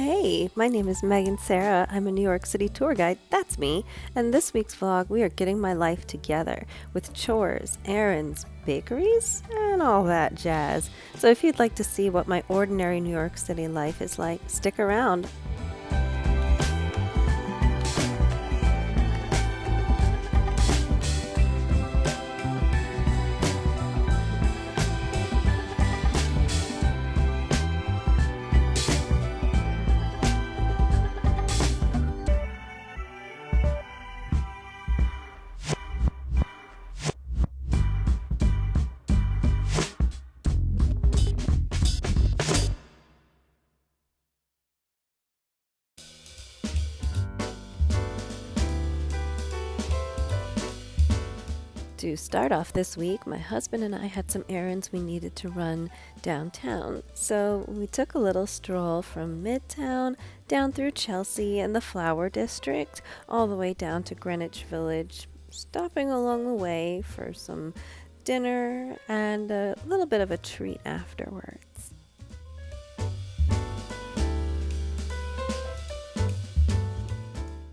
Hey, my name is Megan Sarah. I'm a New York City tour guide. That's me. And this week's vlog, we are getting my life together with chores, errands, bakeries, and all that jazz. So if you'd like to see what my ordinary New York City life is like, stick around. To start off this week, my husband and I had some errands we needed to run downtown. So we took a little stroll from Midtown down through Chelsea and the Flower District, all the way down to Greenwich Village, stopping along the way for some dinner and a little bit of a treat afterwards.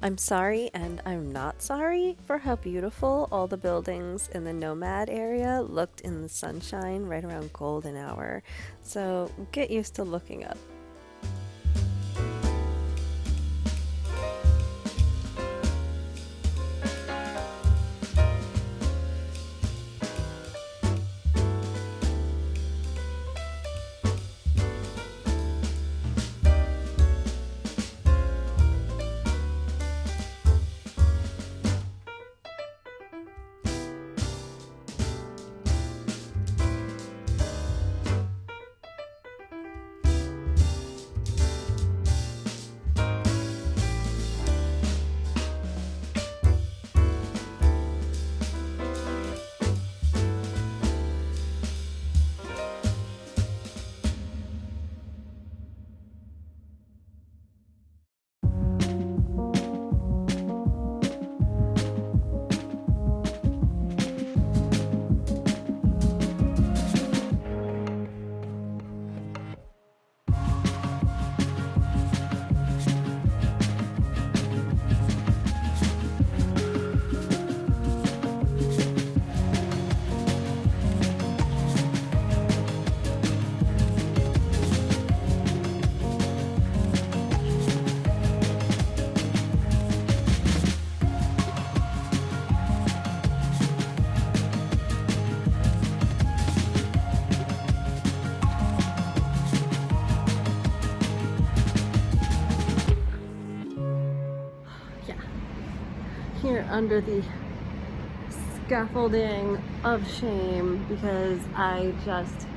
I'm sorry and I'm not sorry for how beautiful all the buildings in the Nomad area looked in the sunshine right around golden hour. So get used to looking up. Here under the scaffolding of shame because I just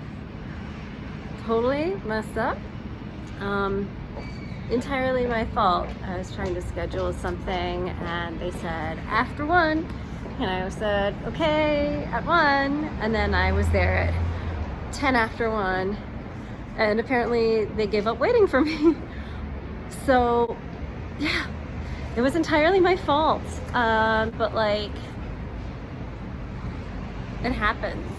totally messed up. Entirely my fault. I was trying to schedule something and they said after 1 and I said okay at 1 and then I was there at 10 after 1 and apparently they gave up waiting for me. So yeah. It was entirely my fault, but like, it happens.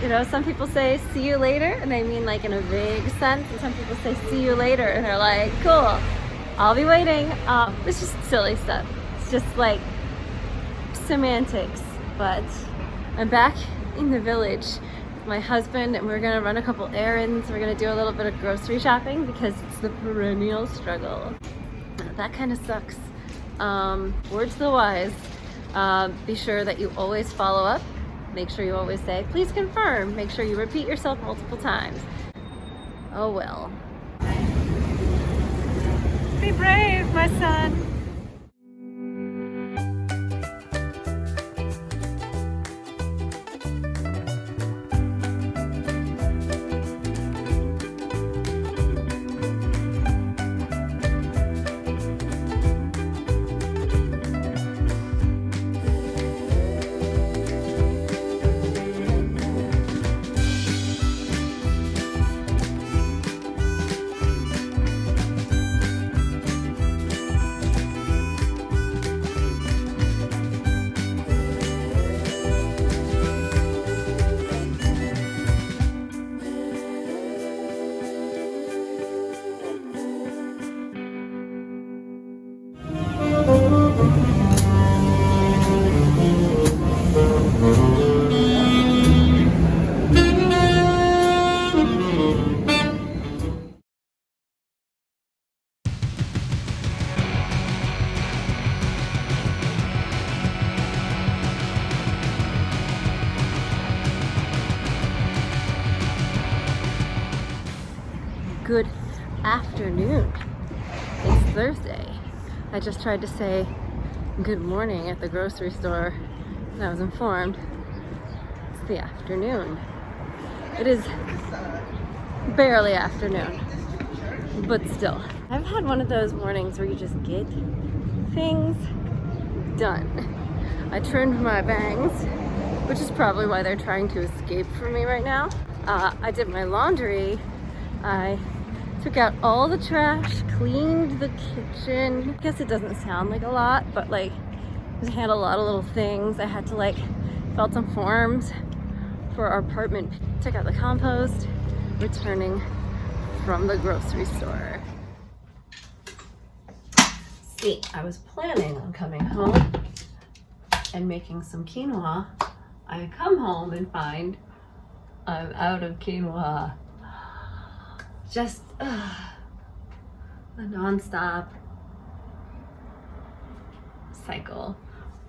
You know, some people say, see you later, and they mean like in a vague sense, and some people say, see you later, and they're like, cool, I'll be waiting. It's just silly stuff. It's just like semantics, but I'm back in the village with my husband, and we're gonna run a couple errands. We're gonna do a little bit of grocery shopping because it's the perennial struggle. That kind of sucks. Words to the wise, be sure that you always follow up. Make sure you always say, please confirm. Make sure you repeat yourself multiple times. Oh well. Be brave, my son. afternoon. It's Thursday. I just tried to say good morning at the grocery store and I was informed it's the afternoon. It is barely afternoon, but still. I've had one of those mornings where you just get things done. I trimmed my bangs, which is probably why they're trying to escape from me right now. I did my laundry. I took out all the trash, cleaned the kitchen. I guess it doesn't sound like a lot, but like I had a lot of little things. I had to like fill out some forms for our apartment. Took out the compost, returning from the grocery store. See, I was planning on coming home and making some quinoa. I come home and find I'm out of quinoa. Just a non-stop cycle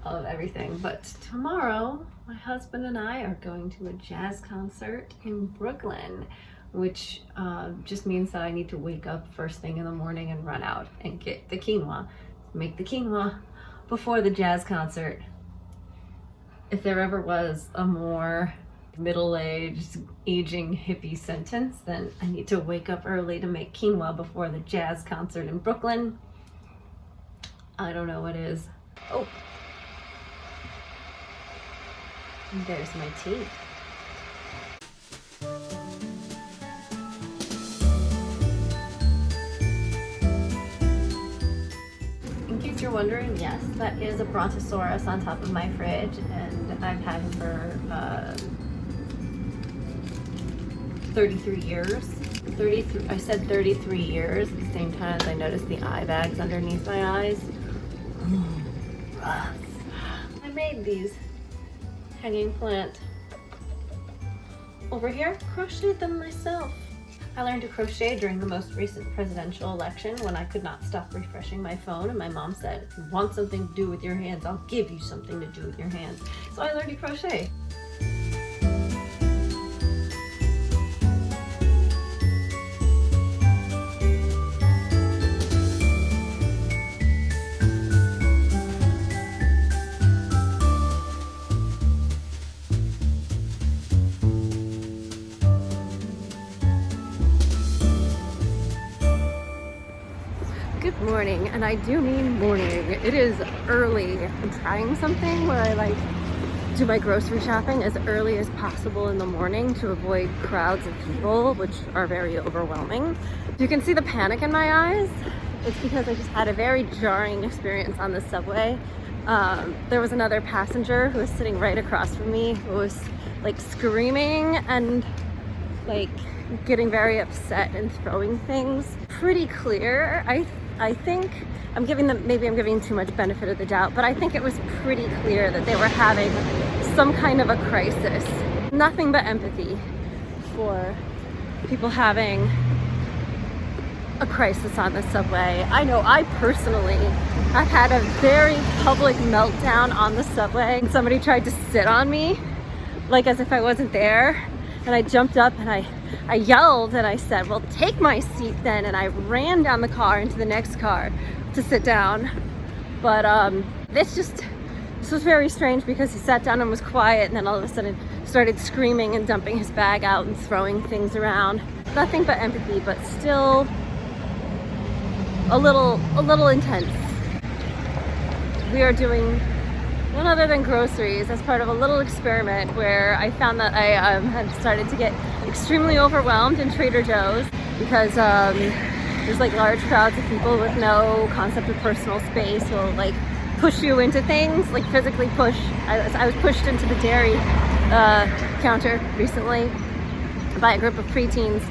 of everything. But tomorrow, my husband and I are going to a jazz concert in Brooklyn, which just means that I need to wake up first thing in the morning and run out and get the quinoa. Make the quinoa before the jazz concert. If there ever was a more middle-aged, aging hippie sentence, then I need to wake up early to make quinoa before the jazz concert in Brooklyn. I don't know what is. Oh, and there's my tea. In case you're wondering, yes, that is a brontosaurus on top of my fridge, and I've had him for 33 years. 33, I said 33 years at the same time as I noticed the eye bags underneath my eyes. Rough. I made these hanging plant over here, crocheted them myself. I learned to crochet during the most recent presidential election when I could not stop refreshing my phone, and my mom said, if you want something to do with your hands, I'll give you something to do with your hands. So I learned to crochet. Good morning, and I do mean morning. It is early. I'm trying something where I like do my grocery shopping as early as possible in the morning to avoid crowds of people, which are very overwhelming. You can see the panic in my eyes. It's because I just had a very jarring experience on the subway. There was another passenger who was sitting right across from me who was like screaming and like getting very upset and throwing things. Pretty clear. I think maybe I'm giving too much benefit of the doubt, but I think it was pretty clear that they were having some kind of a crisis. Nothing but empathy for people having a crisis on the subway. I know I personally have had a very public meltdown on the subway. Somebody tried to sit on me, like as if I wasn't there. And I jumped up and I yelled and I said, well, take my seat then. And I ran down the car into the next car to sit down. But this was very strange because he sat down and was quiet, and then all of a sudden started screaming and dumping his bag out and throwing things around. Nothing but empathy, but still a little intense. We are doing none other than groceries as part of a little experiment where I found that I had started to get extremely overwhelmed in Trader Joe's because there's like large crowds of people with no concept of personal space who will like push you into things, like physically push. I was pushed into the dairy counter recently by a group of preteens.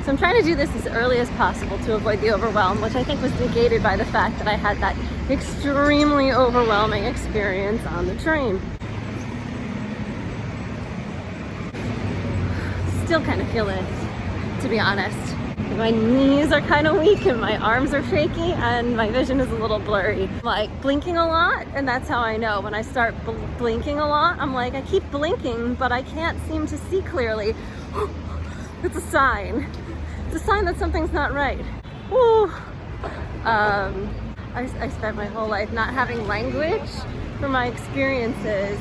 So I'm trying to do this as early as possible to avoid the overwhelm, which I think was negated by the fact that I had that extremely overwhelming experience on the train. Still kind of feel it, to be honest. My knees are kind of weak and my arms are shaky and my vision is a little blurry. I'm like blinking a lot, and that's how I know. When I start blinking a lot, I'm like, I keep blinking, but I can't seem to see clearly. It's a sign. It's a sign that something's not right. Woo! I spent my whole life not having language for my experiences,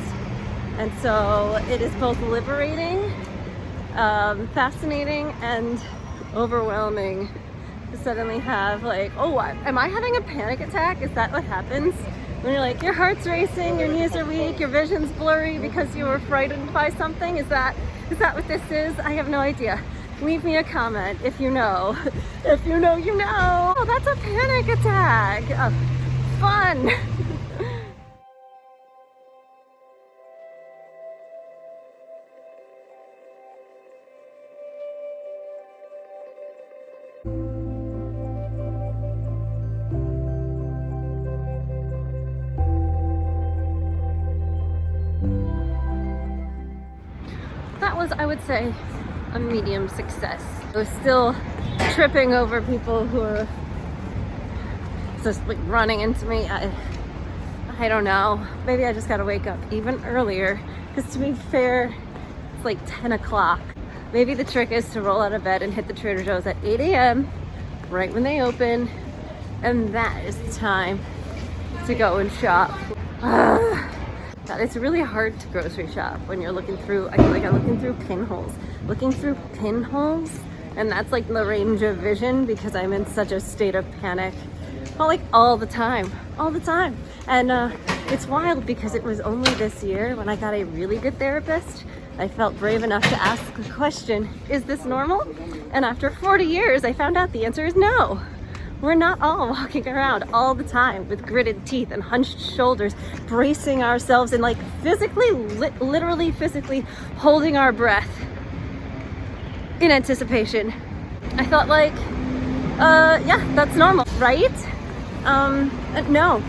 and so it is both liberating, fascinating, and overwhelming to suddenly have like, oh, am I having a panic attack? Is that what happens? When you're like, your heart's racing, your knees are weak, your vision's blurry because you were frightened by something? Is that what this is? I have no idea. Leave me a comment if you know. If you know, you know. Oh, that's a panic attack. Fun. That was, I would say, a medium success. I was still tripping over people who are just like running into me. I don't know. Maybe I just gotta wake up even earlier, because to be fair, it's like 10 o'clock. Maybe the trick is to roll out of bed and hit the Trader Joe's at 8 a.m. right when they open, and that is the time to go and shop. God, it's really hard to grocery shop when you're looking through, I feel like I'm looking through pinholes. Looking through pinholes, and that's like the range of vision because I'm in such a state of panic. Well, like all the time. And it's wild because it was only this year when I got a really good therapist, I felt brave enough to ask the question, is this normal? And after 40 years, I found out the answer is no. We're not all walking around all the time with gritted teeth and hunched shoulders, bracing ourselves and like physically, literally physically holding our breath in anticipation. I thought like, yeah, that's normal, right? No.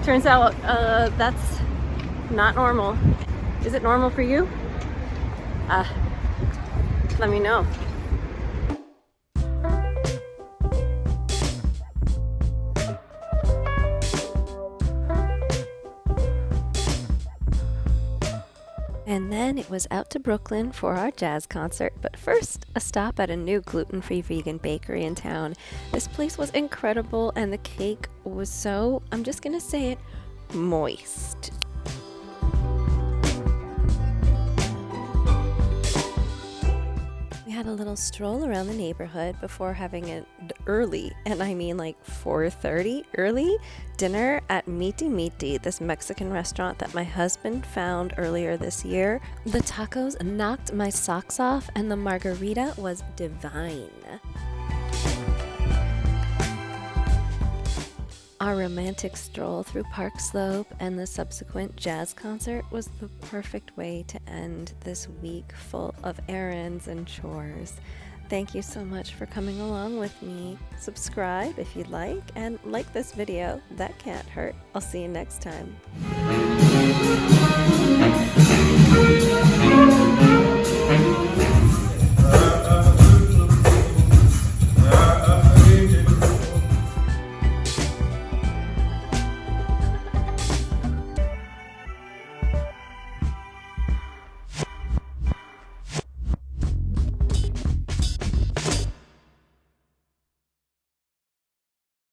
Turns out, that's not normal. Is it normal for you? Let me know. And then it was out to Brooklyn for our jazz concert, but first a stop at a new gluten-free vegan bakery in town. This place was incredible, and the cake was so, I'm just gonna say it, moist. We had a little stroll around the neighborhood before having an early, and I mean like 4:30 early, dinner at Miti Miti, this Mexican restaurant that my husband found earlier this year. The tacos knocked my socks off, and the margarita was divine. Our romantic stroll through Park Slope and the subsequent jazz concert was the perfect way to end this week full of errands and chores. Thank you so much for coming along with me. Subscribe if you'd like, and like this video. That can't hurt. I'll see you next time.